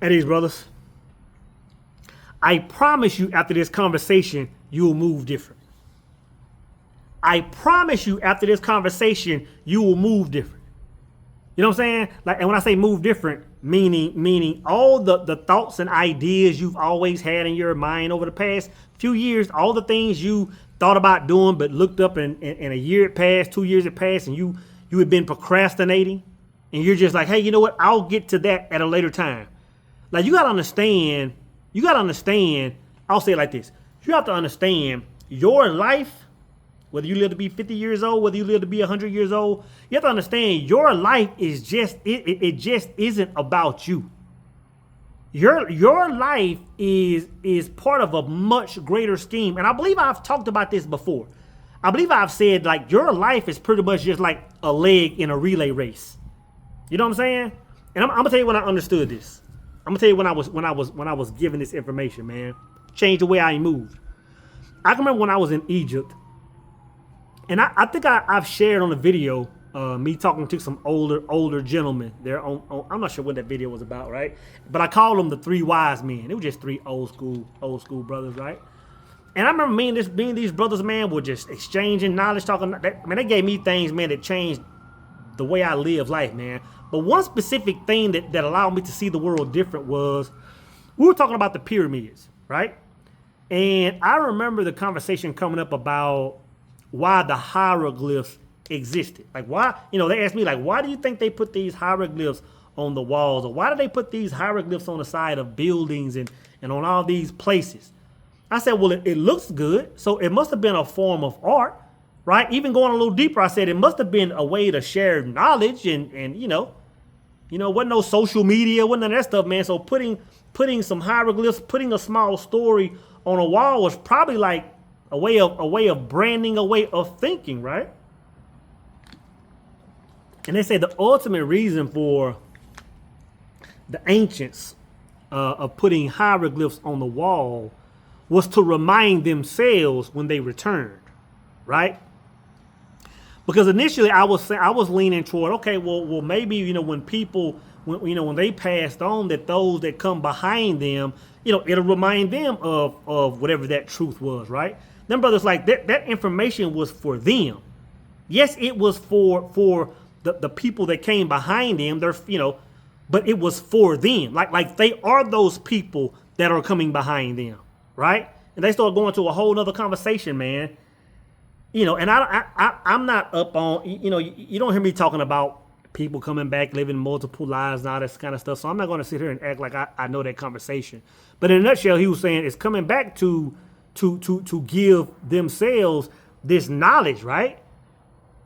Hey, these brothers, I promise you after this conversation, you'll move different. I promise you after this conversation, you will move different. You know what I'm saying? Like, and when I say move different, meaning all the thoughts and ideas you've always had in your mind over the past few years, all the things you thought about doing but looked up and a year had passed, 2 years had passed, and you had been procrastinating, and you're just like, hey, you know what? I'll get to that at a later time. Like, you gotta understand, I'll say it like this. You have to understand your life, whether you live to be 50 years old, whether you live to be 100 years old, you have to understand your life is just, it just isn't about you. Your life is part of a much greater scheme. And I believe I've talked about this before. I believe I've said, like, your life is pretty much just like a leg in a relay race. You know what I'm saying? And I'm gonna tell you when I understood this. I'm gonna tell you when I was given this information, man. Changed the way I moved. I can remember when I was in Egypt, and I think I've shared on the video me talking to some older gentlemen. They're on I'm not sure what that video was about, right? But I called them the three wise men. They were just three old school brothers, right? And I remember me and these brothers, man, were just exchanging knowledge, talking. Man, they gave me things, man, that changed the way I live life, man. But one specific thing that allowed me to see the world different was, we were talking about the pyramids, right? And I remember the conversation coming up about why the hieroglyphs existed. Like, why, they asked me, like, why do you think they put these hieroglyphs on the walls? Or why do they put these hieroglyphs on the side of buildings and on all these places? I said, well, it looks good, so it must have been a form of art, right? Even going a little deeper, I said it must have been a way to share knowledge and wasn't no social media, wasn't none of that stuff, man. So putting some hieroglyphs, putting a small story on a wall was probably like a way of branding, a way of thinking, right? And they say the ultimate reason for the ancients of putting hieroglyphs on the wall was to remind themselves when they returned, right? Because initially I was leaning toward, okay, well maybe when people when they passed on, that those that come behind them, it'll remind them of whatever that truth was, right? Them brothers, like that information was for them. Yes, it was for the people that came behind them. But it was for them. Like they are those people that are coming behind them, right? And they start going to a whole nother conversation, man. And I'm not up on, you don't hear me talking about people coming back, living multiple lives and all this kind of stuff. So I'm not going to sit here and act like I know that conversation. But in a nutshell, he was saying it's coming back to give themselves this knowledge, right?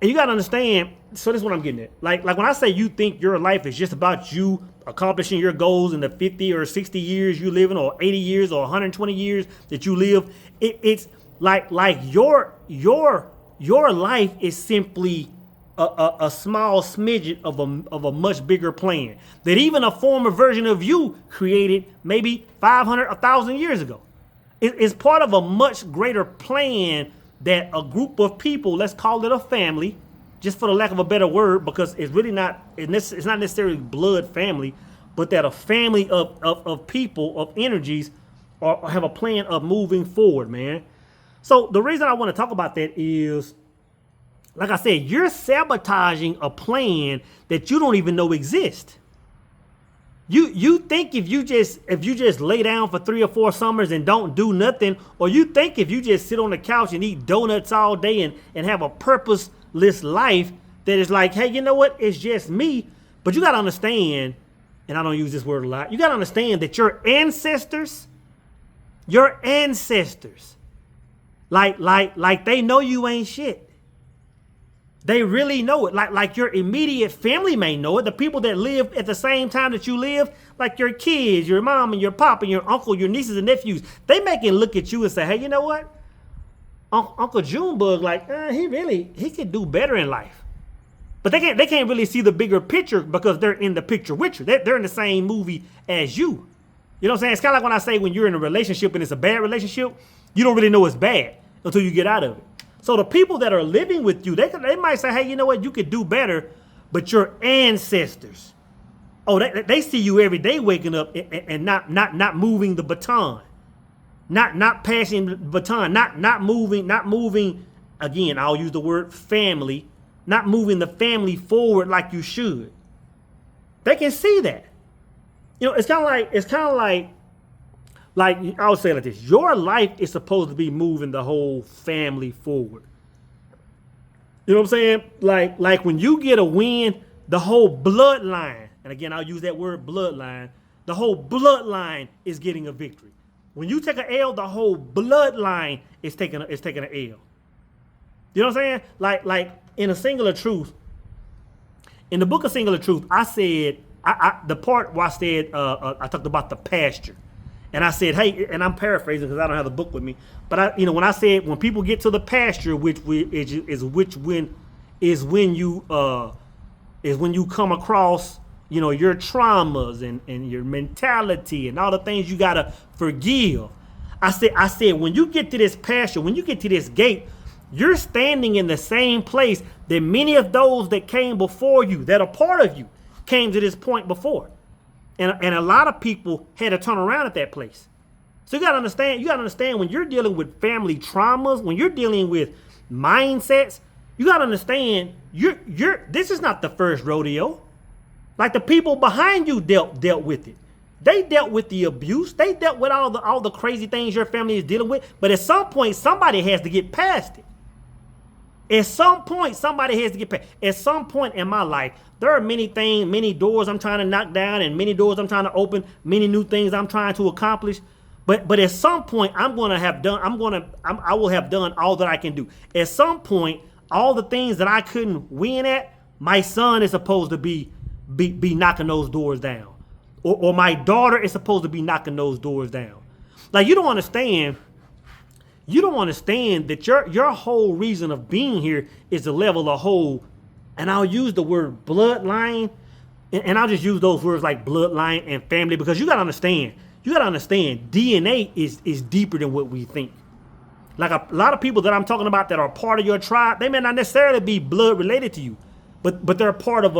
And you got to understand, so this is what I'm getting at. Like when I say you think your life is just about you accomplishing your goals in the 50 or 60 years you live in, or 80 years or 120 years that you live, it's like your life is simply a small smidget of a much bigger plan that even a former version of you created maybe 500, 1,000 years ago. It's part of a much greater plan that a group of people, let's call it a family, just for the lack of a better word, because it's really not, it's not necessarily blood family, but that a family of people, of energies, or have a plan of moving forward, man. So the reason I want to talk about that is, like I said, you're sabotaging a plan that you don't even know exists. You think if you just lay down for 3 or 4 summers and don't do nothing, or you think if you just sit on the couch and eat donuts all day and have a purposeless life, that is like, hey, you know what? It's just me. But you got to understand, and I don't use this word a lot, you got to understand that your ancestors, like they know you ain't shit. They really know it. Like your immediate family may know it. The people that live at the same time that you live, like your kids, your mom and your pop and your uncle, your nieces and nephews, they may can look at you and say, hey, you know what? Uncle Junebug, like, he could do better in life. But they can't really see the bigger picture because they're in the picture with you. They're in the same movie as you. You know what I'm saying? It's kind of like when I say when you're in a relationship and it's a bad relationship, you don't really know it's bad until you get out of it. So the people that are living with you, they might say, hey, you know what? You could do better, but your ancestors, Oh, they see you every day waking up and not moving the baton, not passing the baton, not moving. Again, I'll use the word family, not moving the family forward like you should. They can see that. It's kind of like I would say it like this: your life is supposed to be moving the whole family forward. You know what I'm saying? Like when you get a win, the whole bloodline, and again, I'll use that word bloodline, the whole bloodline is getting a victory. When you take an L, the whole bloodline is taking an L. You know what I'm saying? Like in a Singular Truth, in the book of Singular Truth, I said, the part where I said, I talked about the pasture. And I said, hey, and I'm paraphrasing because I don't have the book with me. But when I said, when people get to the pasture, when you come across, your traumas and your mentality and all the things you gotta forgive. I said, when you get to this pasture, when you get to this gate, you're standing in the same place that many of those that came before you, that are part of you, came to this point before. And a lot of people had to turn around at that place. So you gotta understand when you're dealing with family traumas, when you're dealing with mindsets, you gotta understand this is not the first rodeo. Like the people behind you dealt with it. They dealt with the abuse. They dealt with all the crazy things your family is dealing with. But at some point, somebody has to get past it. At some point, somebody has to get past. At some point in my life, there are many things, many doors I'm trying to knock down, and many doors I'm trying to open, many new things I'm trying to accomplish. But at some point, I will have done all that I can do. At some point, all the things that I couldn't win at, my son is supposed to be knocking those doors down, or my daughter is supposed to be knocking those doors down. Like you don't understand that your whole reason of being here is to level a whole, and I'll use the word bloodline, and I'll just use those words like bloodline and family, because you gotta understand DNA is deeper than what we think. Like a lot of people that I'm talking about that are part of your tribe, they may not necessarily be blood related to you, but they're part of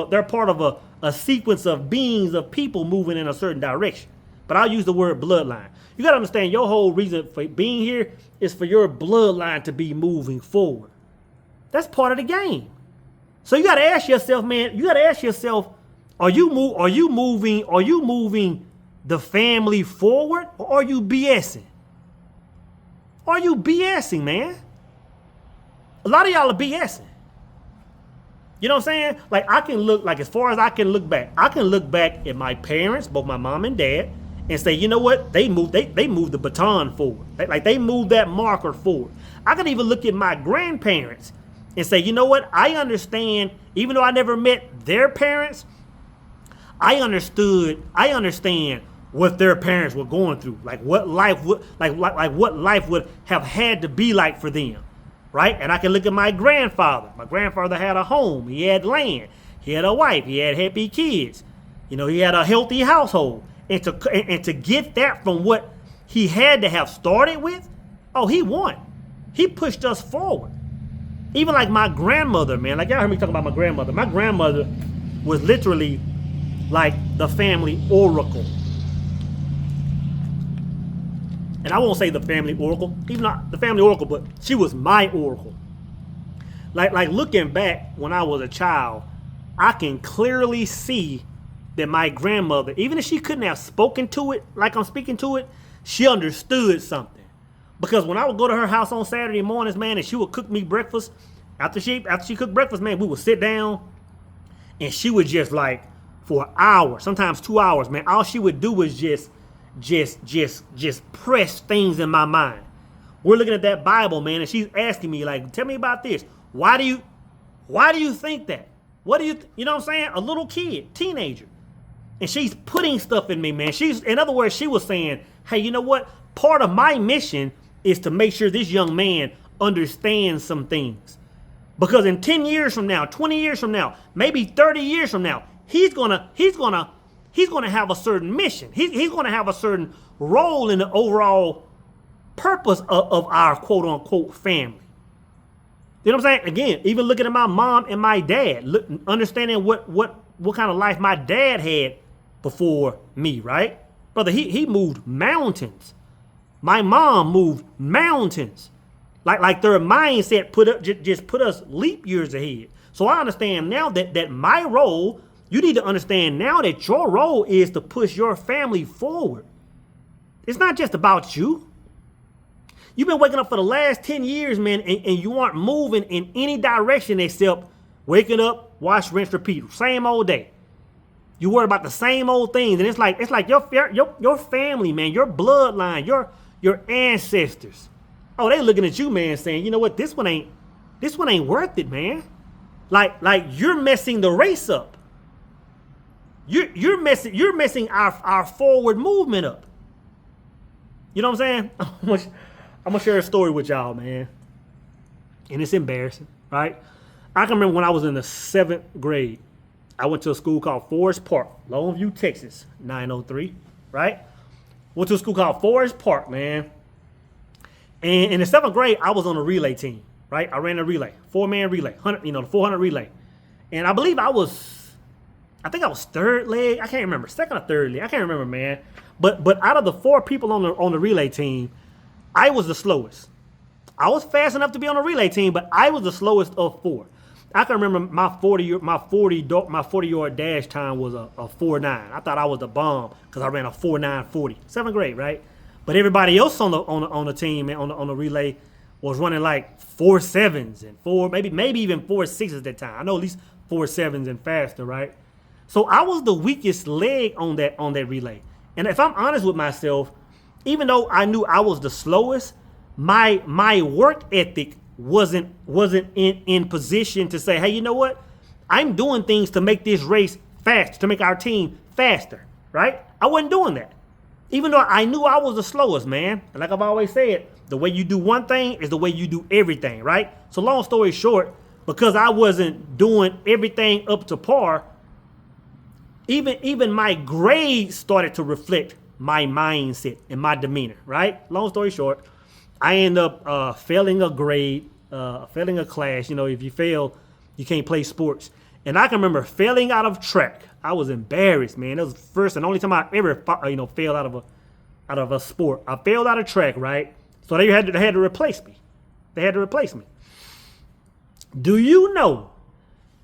a sequence of beings, of people moving in a certain direction. But I'll use the word bloodline. You got to understand your whole reason for being here is for your bloodline to be moving forward. That's part of the game. So you got to ask yourself, man, are you moving the family forward, or are you BSing? Are you BSing, man? A lot of y'all are BSing. You know what I'm saying? Like as far as I can look back at my parents, both my mom and dad, and say, you know what? They moved the baton forward. They moved that marker forward. I can even look at my grandparents and say, you know what? I understand, even though I never met their parents, I understand what their parents were going through. Like what life would have had to be like for them. Right? And I can look at my grandfather. My grandfather had a home. He had land. He had a wife. He had happy kids. He had a healthy household. And to get that from what he had to have started with, oh, he won. He pushed us forward. Even like my grandmother, man. Like y'all heard me talking about my grandmother. My grandmother was literally like the family oracle. And I won't say the family oracle, even not the family oracle, but she was my oracle. Like looking back when I was a child, I can clearly see that my grandmother, even if she couldn't have spoken to it like I'm speaking to it, she understood something. Because when I would go to her house on Saturday mornings, man, and she would cook me breakfast, after she cooked breakfast, man, we would sit down and she would just like for an hour, sometimes 2 hours, man, all she would do was just press things in my mind. We're looking at that Bible, man, and she's asking me, like, tell me about this. Why do you think that? What do you know what I'm saying? A little kid, teenager. And she's putting stuff in me, man. In other words, she was saying, hey, you know what? Part of my mission is to make sure this young man understands some things. Because in 10 years from now, 20 years from now, maybe 30 years from now, he's gonna have a certain mission. He's gonna have a certain role in the overall purpose of our quote unquote family. You know what I'm saying? Again, even looking at my mom and my dad, understanding what kind of life my dad had before me, right? Brother, he moved mountains. My mom moved mountains. Like their mindset just put us leap years ahead. So I understand now that my role, you need to understand now that your role is to push your family forward. It's not just about you. You've been waking up for the last 10 years, man, and you aren't moving in any direction except waking up, wash, rinse, repeat. Same old day. You worry about the same old things. And it's like your family, man, your bloodline, your ancestors. Oh, they looking at you, man, saying, you know what, this one ain't worth it, man. Like you're messing the race up. You're messing our forward movement up. You know what I'm saying? I'm gonna share a story with y'all, man. And it's embarrassing, right? I can remember when I was in the 7th grade, I went to a school called Forest Park, Longview, Texas, 903, right? Went to a school called Forest Park, man. And in the 7th grade, I was on a relay team, right? I ran a relay, 4-man relay, the 400 relay. And I believe I was third leg. I can't remember, second or third leg. I can't remember, man. But out of the 4 people on the relay team, I was the slowest. I was fast enough to be on a relay team, but I was the slowest of 4. I can remember my 40-yard dash time was a 4.9. I thought I was the bomb because I ran a 4.940. 7th grade, right? But everybody else on the team and on the relay was running like 4.7s and maybe even 4.6s at that time. I know at least 4.7s and faster, right? So I was the weakest leg on that relay. And if I'm honest with myself, even though I knew I was the slowest, my work ethic wasn't in position to say, hey, you know what? I'm doing things to make this race faster, to make our team faster, right? I wasn't doing that. Even though I knew I was the slowest, man. And like I've always said, the way you do one thing is the way you do everything, right? So long story short, because I wasn't doing everything up to par, even my grades started to reflect my mindset and my demeanor, right? Long story short, I end up failing a grade, failing a class. You know, if you fail, you can't play sports. And I can remember failing out of track. I was embarrassed, man. That was the first and only time I ever, failed out of a sport. I failed out of track, right? So they had to replace me. They had to replace me. Do you know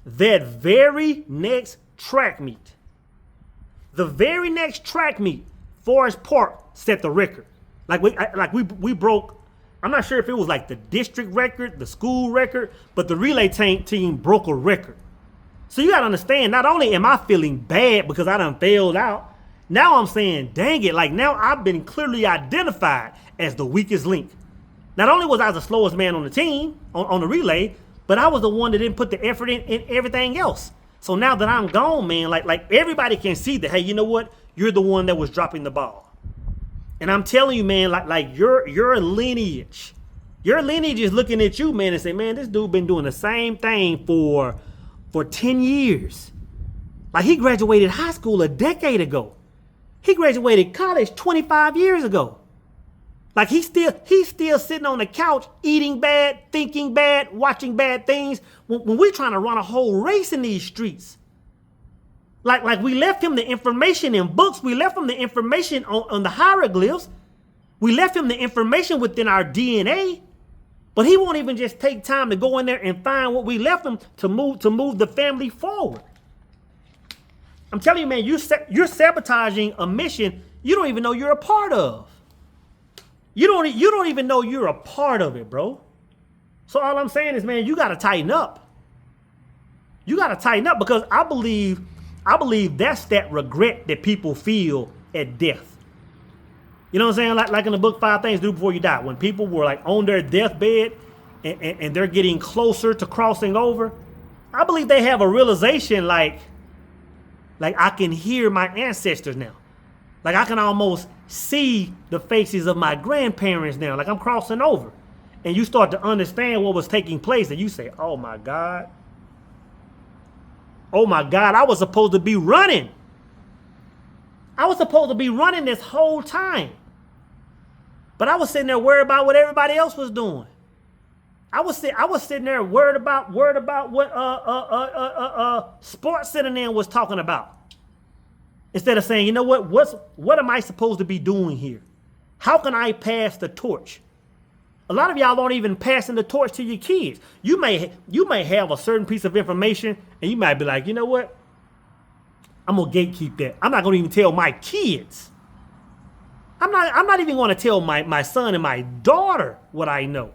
that very next track meet, Forest Park set the record. We broke. I'm not sure if it was like the district record, the school record, but the relay team broke a record. So you gotta understand, not only am I feeling bad because I done failed out, now I'm saying, dang it, like now I've been clearly identified as the weakest link. Not only was I the slowest man on the team, on the relay, but I was the one that didn't put the effort in everything else. So now that I'm gone, man, like everybody can see that, hey, you know what? You're the one that was dropping the ball. And I'm telling you, man, like your lineage is looking at you, man, and say, man, this dude been doing the same thing for 10 years. Like he graduated high school a decade ago. He graduated college 25 years ago. Like he's still sitting on the couch, eating bad, thinking bad, watching bad things when we're trying to run a whole race in these streets. Like we left him the information in books. We left him the information on the hieroglyphs. We left him the information within our DNA. But he won't even just take time to go in there and find what we left him to move the family forward. I'm telling you, man, you're sabotaging a mission you don't even know you're a part of. You don't even know you're a part of it, bro. So all I'm saying is, man, you got to tighten up. You got to tighten up because I believe that's that regret that people feel at death. You know what I'm saying? Like in the book, 5 Things to Do Before You Die, when people were like on their deathbed and they're getting closer to crossing over, I believe they have a realization like I can hear my ancestors now. Like I can almost see the faces of my grandparents now. Like I'm crossing over. And you start to understand what was taking place and you say, oh my God, I was supposed to be running. I was supposed to be running this whole time. But I was sitting there worried about what everybody else was doing. I was sitting there worried about what Sports Center was talking about. Instead of saying, you know what am I supposed to be doing here? How can I pass the torch? A lot of y'all aren't even passing the torch to your kids. You may have a certain piece of information and you might be like, you know what? I'm gonna gatekeep that. I'm not gonna even tell my kids. I'm not even gonna tell my son and my daughter what I know.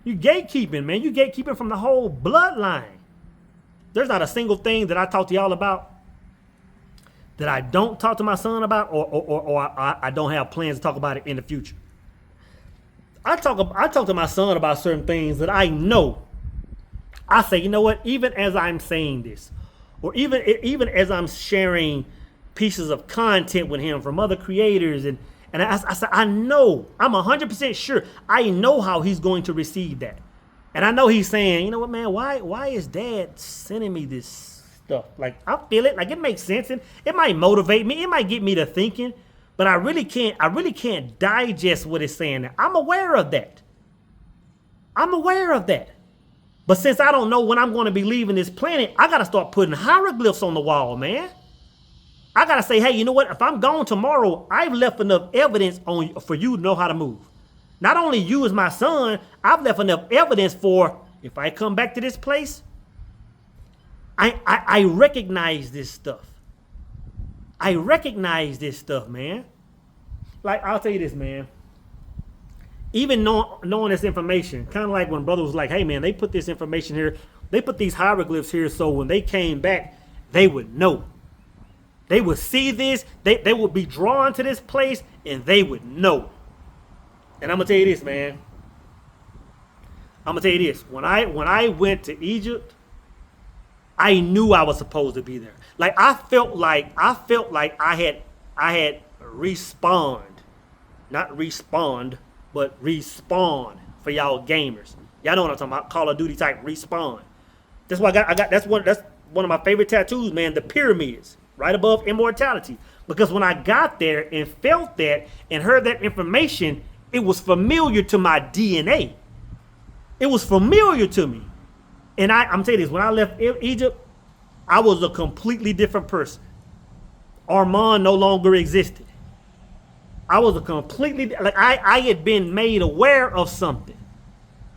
You gatekeeping, man. You gatekeeping from the whole bloodline. There's not a single thing that I talk to y'all about that I don't talk to my son about, or I don't have plans to talk about it in the future. I talk to my son about certain things that I know. I say, you know what? Even as I'm saying this, or even as I'm sharing pieces of content with him from other creators, and I said, I know, I'm 100% sure, I know how he's going to receive that. And I know he's saying, you know what, man, why is dad sending me this stuff? Like, I feel it, like it makes sense, and it might motivate me, it might get me to thinking, but I really can't digest what it's saying. I'm aware of that. But since I don't know when I'm going to be leaving this planet, I got to start putting hieroglyphs on the wall, man. I got to say, hey, you know what? If I'm gone tomorrow, I've left enough evidence for you to know how to move. Not only you as my son, I've left enough evidence for if I come back to this place, I recognize this stuff. I recognize this stuff, man. Like, I'll tell you this, man. Even knowing this information, kind of like when brother was like, hey, man, they put this information here. They put these hieroglyphs here so when they came back, they would know. They would see this. They would be drawn to this place, and they would know. And I'm going to tell you this, man. I'm going to tell you this. When I went to Egypt, I knew I was supposed to be there. Like, I felt like I had respawned. Not respawned, but respawn for y'all gamers. Y'all know what I'm talking about. Call of Duty type respawn. That's why that's one of my favorite tattoos, man, the pyramids, right above immortality. Because when I got there and felt that and heard that information, it was familiar to my DNA. It was familiar to me. And I'm telling you this, when I left Egypt, I was a completely different person. Armand no longer existed. I was a completely, like, I had been made aware of something.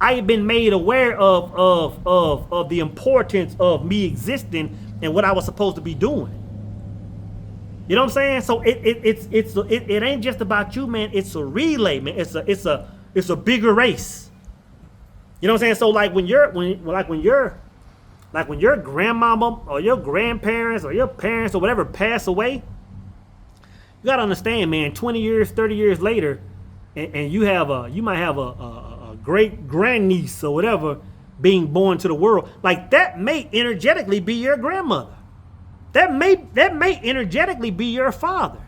I had been made aware of the importance of me existing and what I was supposed to be doing. You know what I'm saying? So it ain't just about you, man. It's a relay, man. It's a bigger race. You know what I'm saying? So like when your grandmama or your grandparents or your parents or whatever pass away, you gotta understand, man, 20 years, 30 years later, and you might have a great grandniece or whatever being born to the world. Like, that may energetically be your grandmother. That may energetically be your father.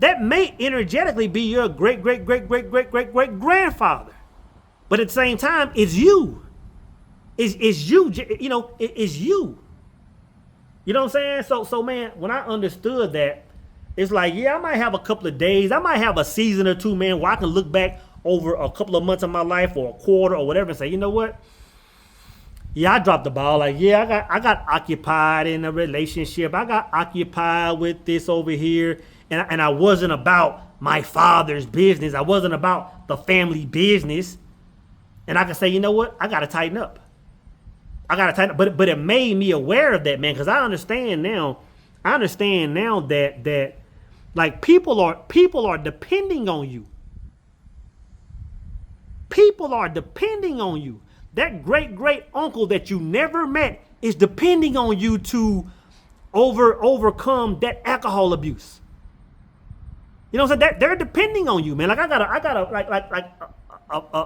That may energetically be your great grandfather. But at the same time, it's you. It's you, you know, it's you. You know what I'm saying? So man, when I understood that, it's like, yeah, I might have a couple of days. I might have a season or two, man, where I can look back over a couple of months of my life or a quarter or whatever and say, you know what? Yeah, I dropped the ball. Like, yeah, I got occupied in a relationship. I got occupied with this over here. And I wasn't about my father's business. I wasn't about the family business. And I can say, you know what? I got to tighten up. But it made me aware of that, man, because I understand now that like people are depending on you. People are depending on you. That great uncle that you never met is depending on you to overcome that alcohol abuse. You know what I'm saying? They're depending on you, man. Like I gotta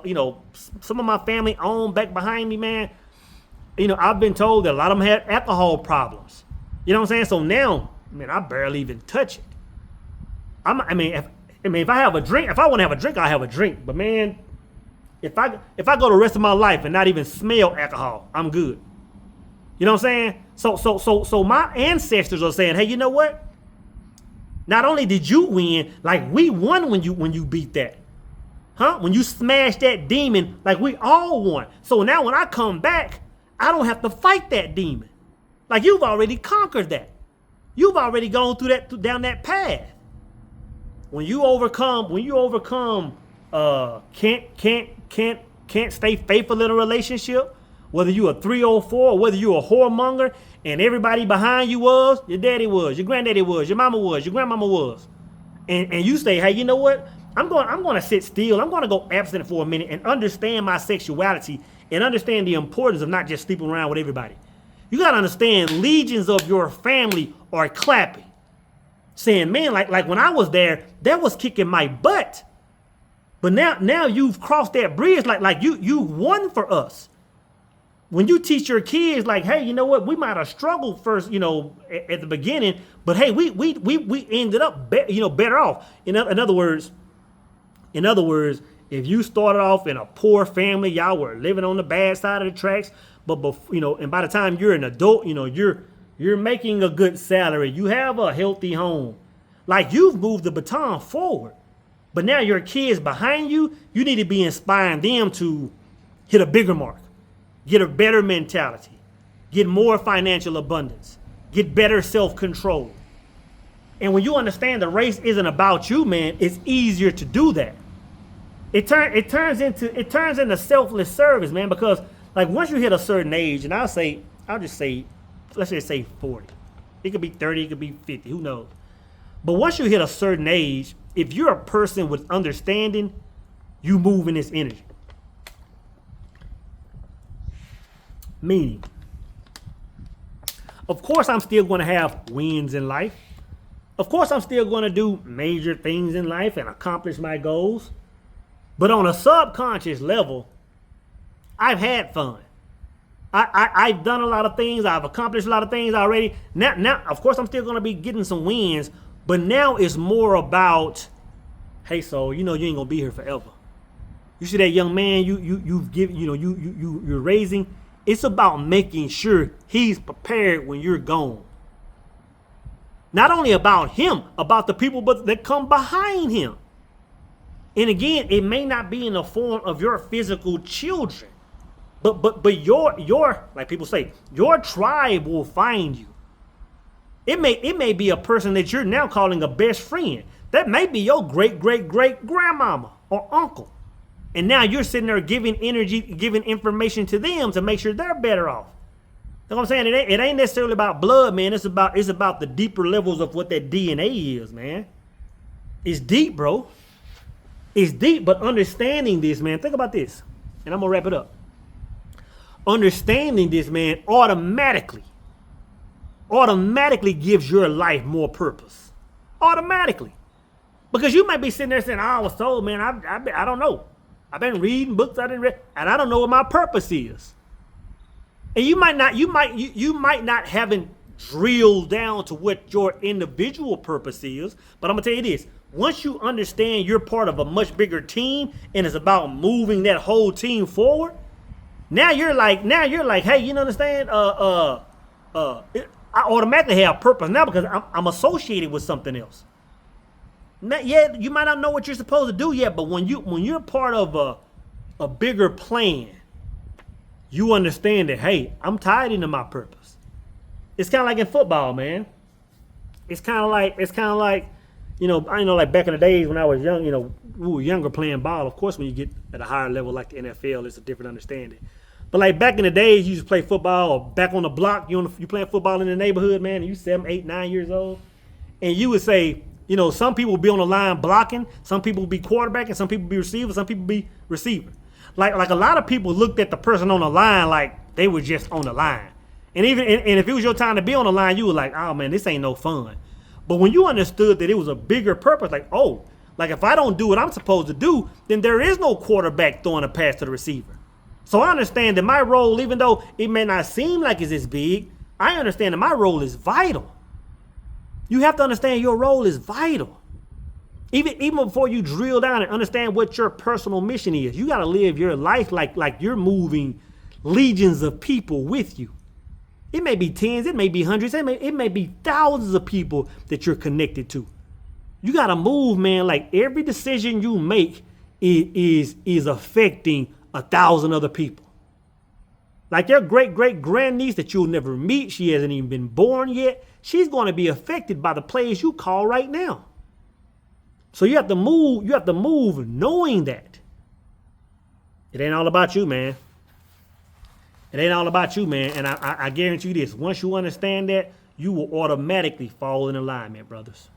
you know, some of my family on back behind me, man. You know, I've been told that a lot of them had alcohol problems. You know what I'm saying? So now, man, I barely even touch it. If I have a drink, if I want to have a drink, I'll have a drink. But man, if I go the rest of my life and not even smell alcohol, I'm good. You know what I'm saying? So my ancestors are saying, hey, you know what? Not only did you win, like we won when you beat that. Huh? When you smashed that demon, like we all won. So now when I come back, I don't have to fight that demon. Like you've already conquered that. You've already gone through down that path. When you overcome, can't stay faithful in a relationship, whether you a 304 or whether you a whoremonger, and everybody behind you was, your daddy was, your granddaddy was, your mama was, your grandmama was, and you say, hey, you know what? I'm going to sit still. I'm going to go abstinent for a minute and understand my sexuality and understand the importance of not just sleeping around with everybody. You got to understand, legions of your family are clapping, saying, man, like when I was there, that was kicking my butt. But now you've crossed that bridge, like you won for us. When you teach your kids, like, hey, you know what, we might have struggled first, at the beginning, but hey, we ended up, better off. In other words, if you started off in a poor family, y'all were living on the bad side of the tracks, but and by the time you're an adult, you're making a good salary, you have a healthy home, like you've moved the baton forward. But now your kids behind you, you need to be inspiring them to hit a bigger mark, get a better mentality, get more financial abundance, get better self-control. And when you understand the race isn't about you, man, it's easier to do that. It turns into selfless service, man, because like once you hit a certain age, and let's just say 40. It could be 30, it could be 50, who knows? But once you hit a certain age, if you're a person with understanding, you move in this energy. Meaning, of course, I'm still going to have wins in life. Of course, I'm still going to do major things in life and accomplish my goals. But on a subconscious level, I've had fun. I've done a lot of things. I've accomplished a lot of things already. Now, of course, I'm still going to be getting some wins. But now it's more about, hey, so you ain't gonna be here forever. You see that young man you're raising. It's about making sure he's prepared when you're gone. Not only about him, about the people that come behind him. And again, it may not be in the form of your physical children, but your like people say, your tribe will find you. It may be a person that you're now calling a best friend. That may be your great grandmama or uncle. And now you're sitting there giving energy, giving information to them to make sure they're better off. You know what I'm saying? It ain't necessarily about blood, man. It's about the deeper levels of what that DNA is, man. It's deep, bro. It's deep, but understanding this, man, think about this. And I'm gonna wrap it up. Understanding this, man, automatically gives your life more purpose. Automatically. Because you might be sitting there saying, I was told, man, I don't know. I've been reading books I didn't read, and I don't know what my purpose is. And you might not haven't drilled down to what your individual purpose is, but I'm gonna tell you this. Once you understand you're part of a much bigger team and it's about moving that whole team forward, now you're like, hey, you understand? I automatically have purpose now because I'm associated with something else. Yeah, you might not know what you're supposed to do yet, but when you're part of a bigger plan, you understand that, hey, I'm tied into my purpose. It's kind of like in football, man. It's kind of like, I know, like back in the days when I was young, we were younger playing ball. Of course, when you get at a higher level like the NFL, it's a different understanding. But like back in the days, you used to play football or back on the block, you playing football in the neighborhood, man, and you 7, 8, 9 years old. And you would say, some people be on the line blocking, some people be quarterbacking, some people be receiver, some people be receiver. Like a lot of people looked at the person on the line like they were just on the line. And if it was your time to be on the line, you were like, oh man, this ain't no fun. But when you understood that it was a bigger purpose, like if I don't do what I'm supposed to do, then there is no quarterback throwing a pass to the receiver. So I understand that my role, even though it may not seem like it's this big, I understand that my role is vital. You have to understand your role is vital. Even before you drill down and understand what your personal mission is, you got to live your life like you're moving legions of people with you. It may be tens, it may be hundreds, it may be thousands of people that you're connected to. You got to move, man, like every decision you make is affecting 1,000 other people. Like your great-great-grandniece that you'll never meet, she hasn't even been born yet, she's going to be affected by the plays you call right now. So you have to move knowing that. It ain't all about you, man. It ain't all about you, man. And I guarantee you this, once you understand that, you will automatically fall in alignment, brothers.